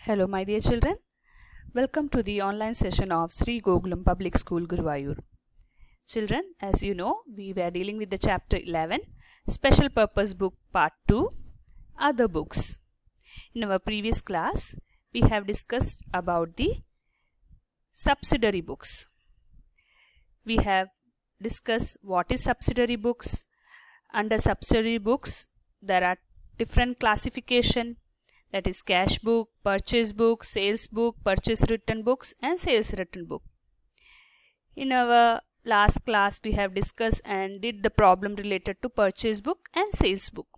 Hello my dear children, welcome to the online session of Sri Gokulam Public School Guruvayur. Children, as you know, we were dealing with the chapter 11, Special Purpose Book Part 2, Other Books. In our previous class, we have discussed about the subsidiary books. We have discussed what is subsidiary books. Under subsidiary books, there are different classification. That is cash book, purchase book, sales book, purchase written books and sales written book. In our last class we have discussed and did the problem related to purchase book and sales book.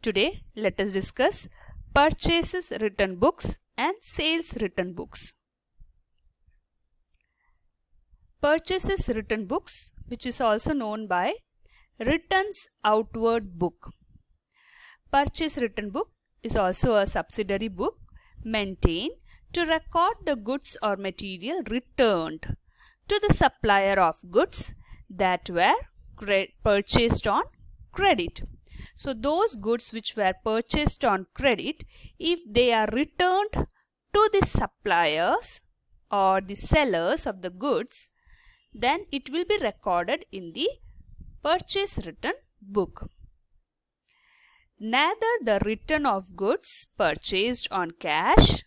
Today let us discuss purchases written books and sales written books. Purchases written books, which is also known by returns outward book. Purchase written book is also a subsidiary book maintained to record the goods or material returned to the supplier of goods that were purchased on credit. So those goods which were purchased on credit, if they are returned to the suppliers or the sellers of the goods, then it will be recorded in the purchase written book. Neither the return of goods purchased on cash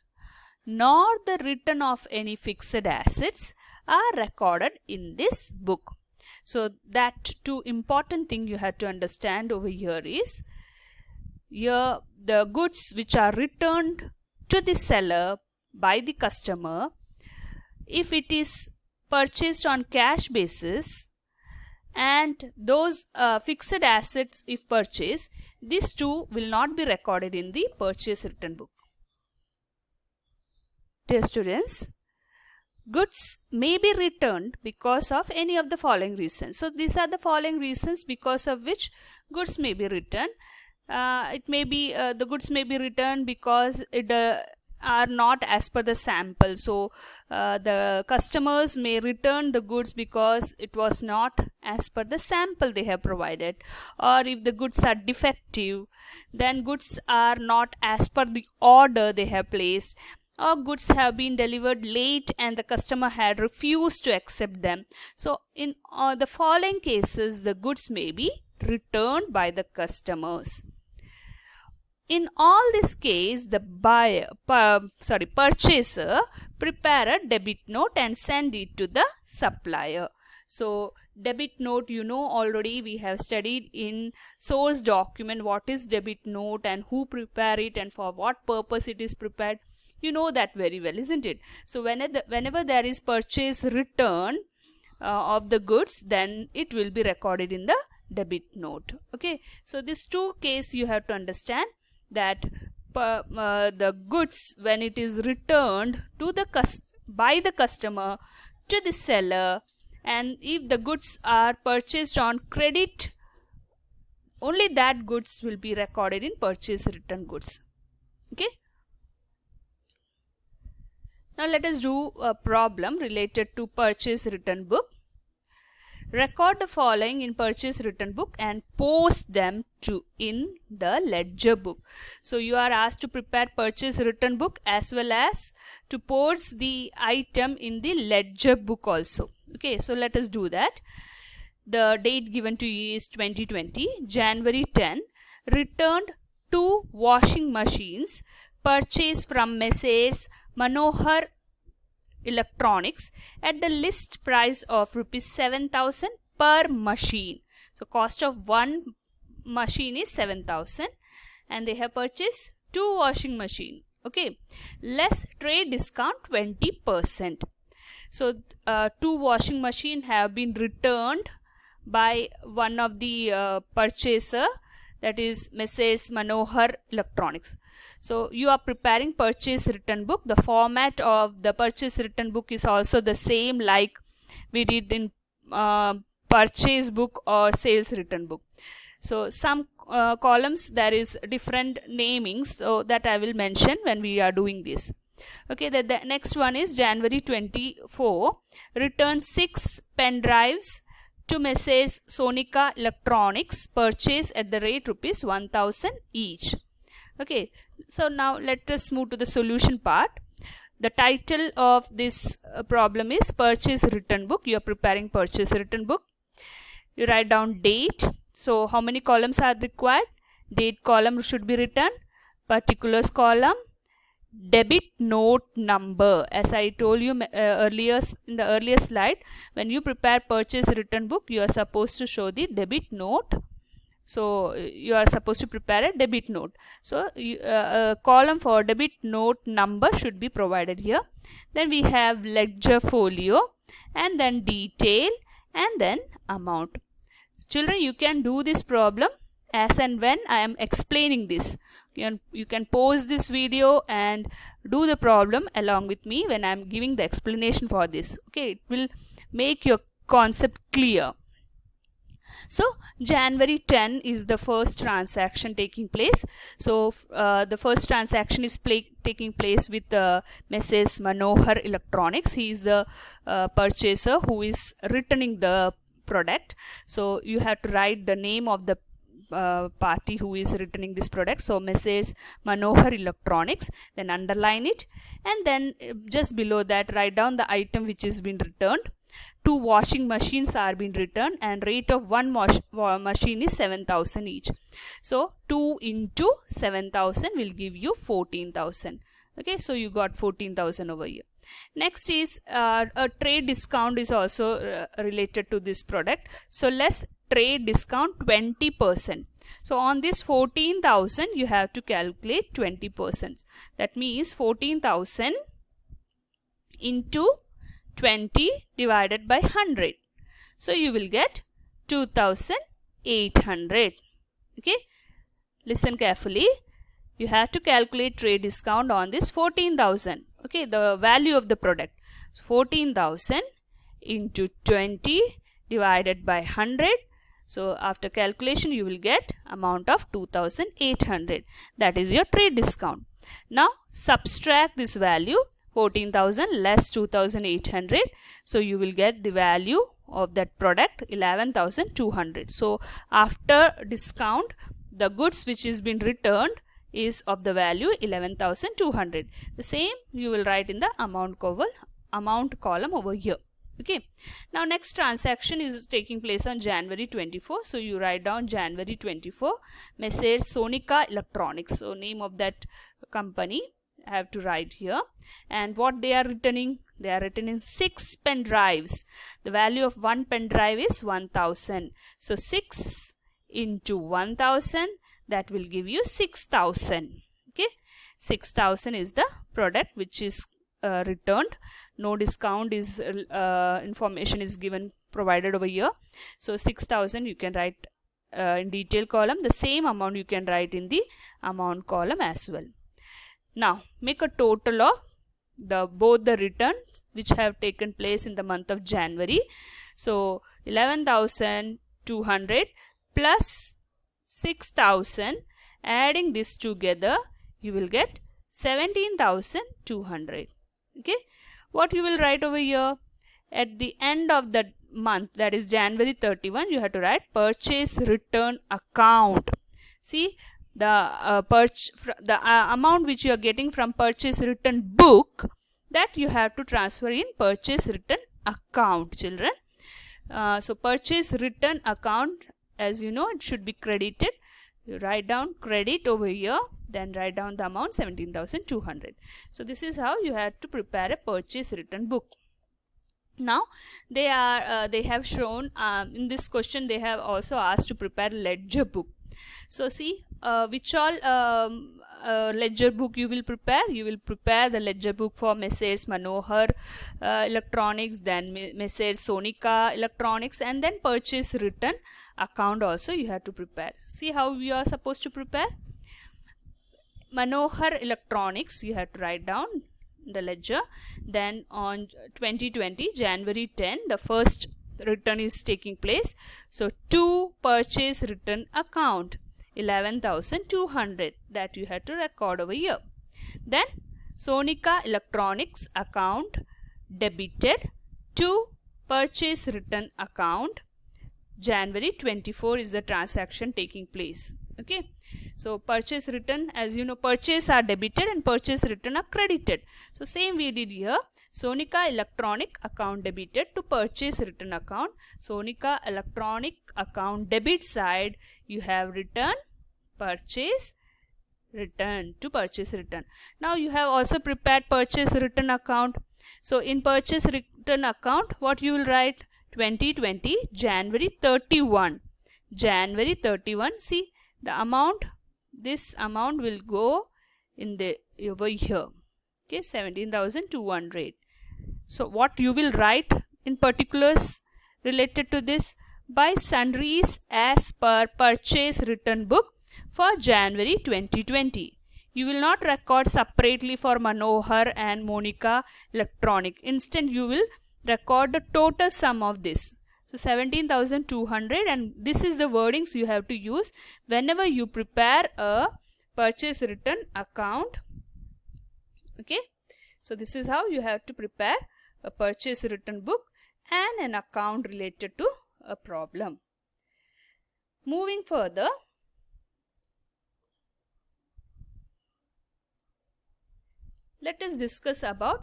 nor the return of any fixed assets are recorded in this book. So that two important thing you have to understand over here is here the goods which are returned to the seller by the customer, if it is purchased on cash basis, and those fixed assets if purchased, these two will not be recorded in the purchase written book. Dear students, goods may be returned because of any of the following reasons. So these are the following reasons because of which goods may be returned. It may be the goods may be returned because it are not as per the sample. So the customers may return the goods because it was not as per the sample they have provided, or if the goods are defective, then goods are not as per the order they have placed, or goods have been delivered late and the customer had refused to accept them. So in the following cases, the goods may be returned by the customers. In all this case, the purchaser prepare a debit note and send it to the supplier. So debit note, you know already, we have studied in source document what is debit note and who prepare it and for what purpose it is prepared. You know that very well, isn't it? So whenever there is purchase return of the goods, then it will be recorded in the debit note. Okay, so these two cases you have to understand, that the goods when it is returned to the by the customer to the seller, and if the goods are purchased on credit, only that goods will be recorded in purchase written goods. Okay, now let us do a problem related to purchase written book. Record the following in purchase written book and post them in the ledger book. So you are asked to prepare purchase written book as well as to post the item in the ledger book also. Okay, so let us do that. The date given to you is 2020, January 10. Returned 2 washing machines purchased from Messrs. Manohar Electronics at the list price of rupees 7,000 per machine. So cost of one machine is 7,000 and they have purchased 2 washing machine. Okay, less trade discount 20%. So 2 washing machine have been returned by one of the purchaser, that is Messrs. Manohar Electronics. So you are preparing purchase written book. The format of the purchase written book is also the same like we did in purchase book or sales written book. So some columns there is different namings, so that I will mention when we are doing this. Okay, the next one is January 24. Return 6 pen drives to Messrs. Sonica Electronics, purchase at the rate rupees 1,000 each. Okay, so now let us move to the solution part. The title of this problem is purchase return book. You are preparing purchase return book. You write down date. So how many columns are required? Date column should be written, particulars column, debit note number. As I told you earlier in the earlier slide, when you prepare purchase return book, you are supposed to show the debit note. So you are supposed to prepare a debit note. So a column for debit note number should be provided here. Then we have ledger folio, and then detail, and then amount. Children, you can do this problem as and when I am explaining this. You can pause this video and do the problem along with me when I am giving the explanation for this. Okay, it will make your concept clear. So January 10 is the first transaction taking place. So the first transaction is taking place with Messrs. Manohar Electronics. He is the purchaser who is returning the product. So you have to write the name of the party who is returning this product. So Messrs. Manohar Electronics, then underline it, and then just below that write down the item which is been returned. 2 washing machines are being returned, and rate of one machine is 7,000 each. So 2 into 7,000 will give you 14,000. Okay, so you got 14,000 over here. Next is a trade discount is also related to this product. So less trade discount 20%. So on this 14,000 you have to calculate 20%. That means 14,000 into 20 divided by 100. So you will get 2,800. Okay, listen carefully. You have to calculate trade discount on this 14,000. Okay, the value of the product. So 14,000 into 20 divided by 100. So after calculation you will get amount of 2,800. That is your trade discount. Now subtract this value, 14,000 less 2,800. So you will get the value of that product 11,200. So after discount, the goods which is been returned is of the value 11,200. The same you will write in the amount column over here. Okay, now next transaction is taking place on January 24. So you write down January 24, Messrs. Sonica Electronics. So name of that company I have to write here. And what they are returning? They are returning 6 pen drives. The value of one pen drive is 1,000. So 6 into 1,000, that will give you 6,000. Okay, 6,000 is the product which is returned. No discount is information is given provided over here. So 6,000 you can write in detail column. The same amount you can write in the amount column as well. Now make a total of both the returns which have taken place in the month of January. So 11,200 plus 6,000, adding this together you will get 17,200. Okay, what you will write over here at the end of the month, that is January 31, you have to write purchase return account. See, the amount which you are getting from purchase return book, that you have to transfer in purchase return account, children. So purchase return account, as you know, it should be credited. You write down credit over here, then write down the amount 17,200. So this is how you have to prepare a purchase return book. Now they have shown in this question they have also asked to prepare ledger book. So see which all ledger book you will prepare. You will prepare the ledger book for Messrs. Manohar Electronics, then Messrs. Sonica Electronics, and then purchase return account also you have to prepare. See how you are supposed to prepare. Manohar Electronics you have to write down the ledger. Then on 2020 January 10 the first return is taking place. So to purchase return account 11,200, that you have to record over here. Then Sonica Electronics account debited to purchase return account. January 24 is the transaction taking place. Okay, so purchase return, as you know, purchase are debited and purchase return are credited. So same we did here. Sonika Electronic account debited to purchase return account. Sonika Electronic account debit side, you have return, purchase, return to purchase return. Now you have also prepared purchase return account. So in purchase return account, what you will write? 2020 January 31. January 31. See the amount. This amount will go in the over here. Okay, 17,200. So what you will write in particulars related to this? By sundries as per purchase return book for January 2020. You will not record separately for Manohar and Monica Electronic. Instead, you will record the total sum of this. So 17,200, and this is the wordings you have to use whenever you prepare a purchase return account. Okay, so this is how you have to prepare a purchase return book and an account related to a problem. Moving further, let us discuss about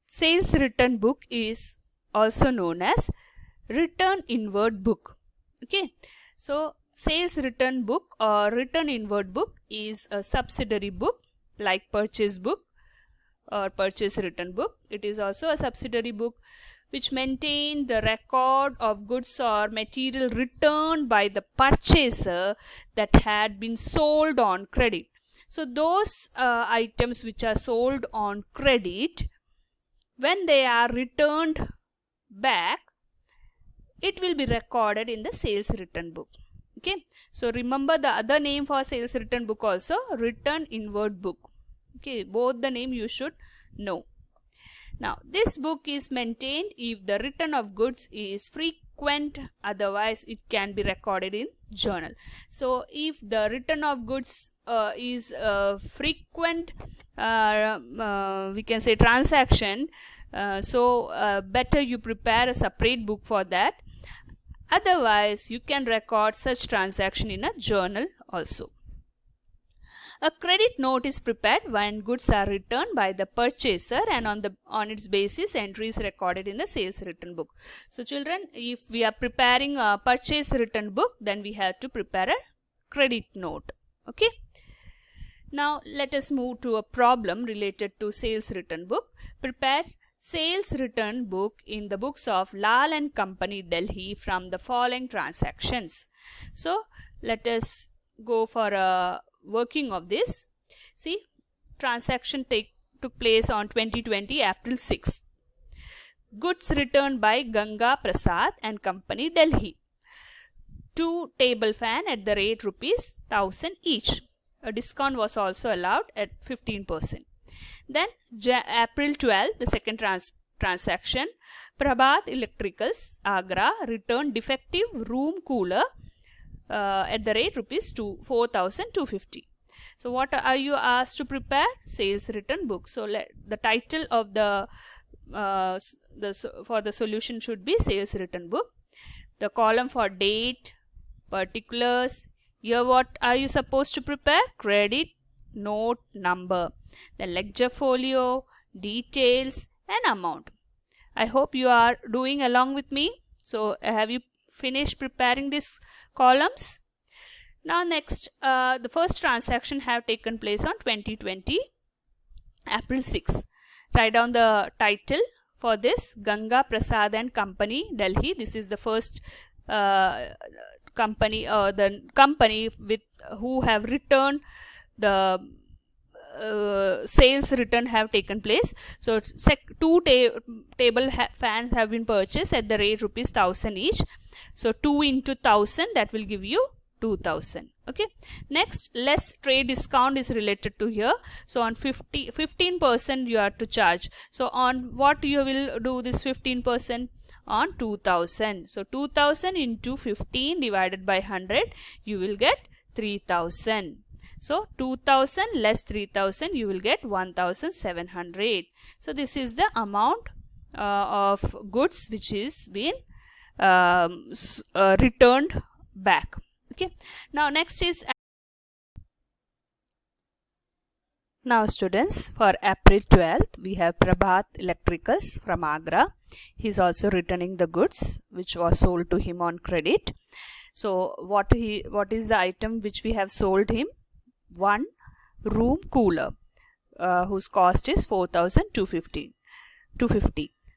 sales return book is also known as return inward book. Okay, so sales return book or return inward book is a subsidiary book like purchase book or purchase return book. It is also a subsidiary book which maintain the record of goods or material returned by the purchaser that had been sold on credit. So those items which are sold on credit, when they are returned back, it will be recorded in the sales return book. Okay, so remember the other name for sales return book also, return inward book. Okay, both the name you should know. Now this book is maintained if the return of goods is frequent, otherwise it can be recorded in journal. So if the return of goods is frequent, we can say transaction, better you prepare a separate book for that. Otherwise you can record such transaction in a journal also. A credit note is prepared when goods are returned by the purchaser, and on its basis entry is recorded in the sales return book. So children, if we are preparing a purchase return book, then we have to prepare a credit note. Okay. Now let us move to a problem related to sales return book. Prepare sales return book in the books of Lal and Company, Delhi, from the following transactions. So let us go for a working of this. See, transaction took place on 2020 April 6. Goods returned by Ganga Prasad and Company, Delhi. 2 table fan at the rate rupees 1000 each. A discount was also allowed at 15%. Then April 12, the second transaction, Prabhat Electricals, Agra, returned defective room cooler at the rate rupees 4,250. So what are you asked to prepare? Sales return book. So the title of the for the solution should be sales return book. The column for date, particulars. Here what are you supposed to prepare? Credit note number, the ledger folio, details and amount. I hope you are doing along with me. So have you finished preparing these columns? Now next, the first transaction have taken place on 2020 April 6. Write down the title for this, Ganga Prasad and Company, Delhi. This is the first company, the company with who have returned the sales return have taken place. So 2 table fans have been purchased at the rate rupees 1000 each. So 2 into 1000, that will give you 2000. Okay. Next, less trade discount is related to here. So on 15% you are to charge. So on what you will do this 15%? On 2000. So 2000 into 15 divided by 100, you will get 3000. So 2000 less 3000, you will get 1700. So this is the amount of goods which is been returned back. Okay, now next is, now students, for April 12th we have Prabhat Electricals from Agra. He is also returning the goods which was sold to him on credit. So what is the item which we have sold him? One room cooler whose cost is 4,250.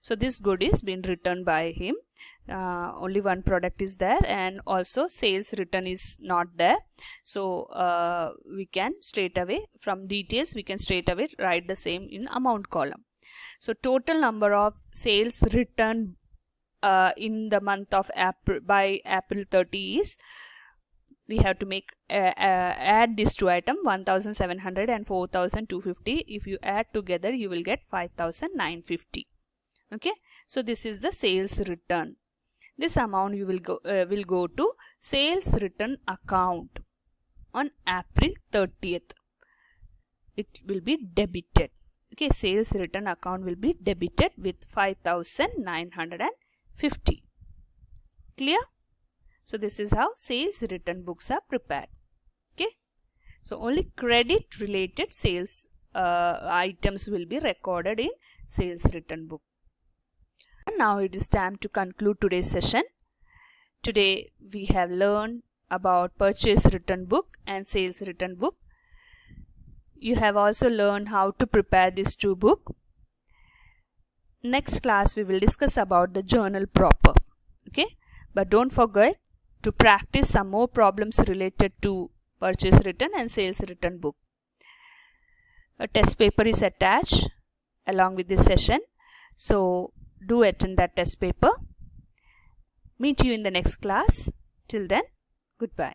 So this good is been returned by him. Only one product is there, and also sales return is not there. So we can straight away, from details we can straight away write the same in amount column. So total number of sales return in the month of April by April 30 is, we have to make add these two items, 1,700 and 4,250. If you add together you will get 5,950. Okay, so this is the sales return. This amount you will go to sales return account on April 30th. It will be debited. Okay, sales return account will be debited with 5,950. Clear? So this is how sales return books are prepared. Okay, so only credit related sales items will be recorded in sales return book. And now it is time to conclude today's session. Today we have learned about purchase return book and sales return book. You have also learned how to prepare these two books. Next class we will discuss about the journal proper. Okay, but don't forget to practice some more problems related to purchase return and sales return book. A test paper is attached along with this session, so do attend that test paper. Meet you in the next class. Till then, goodbye.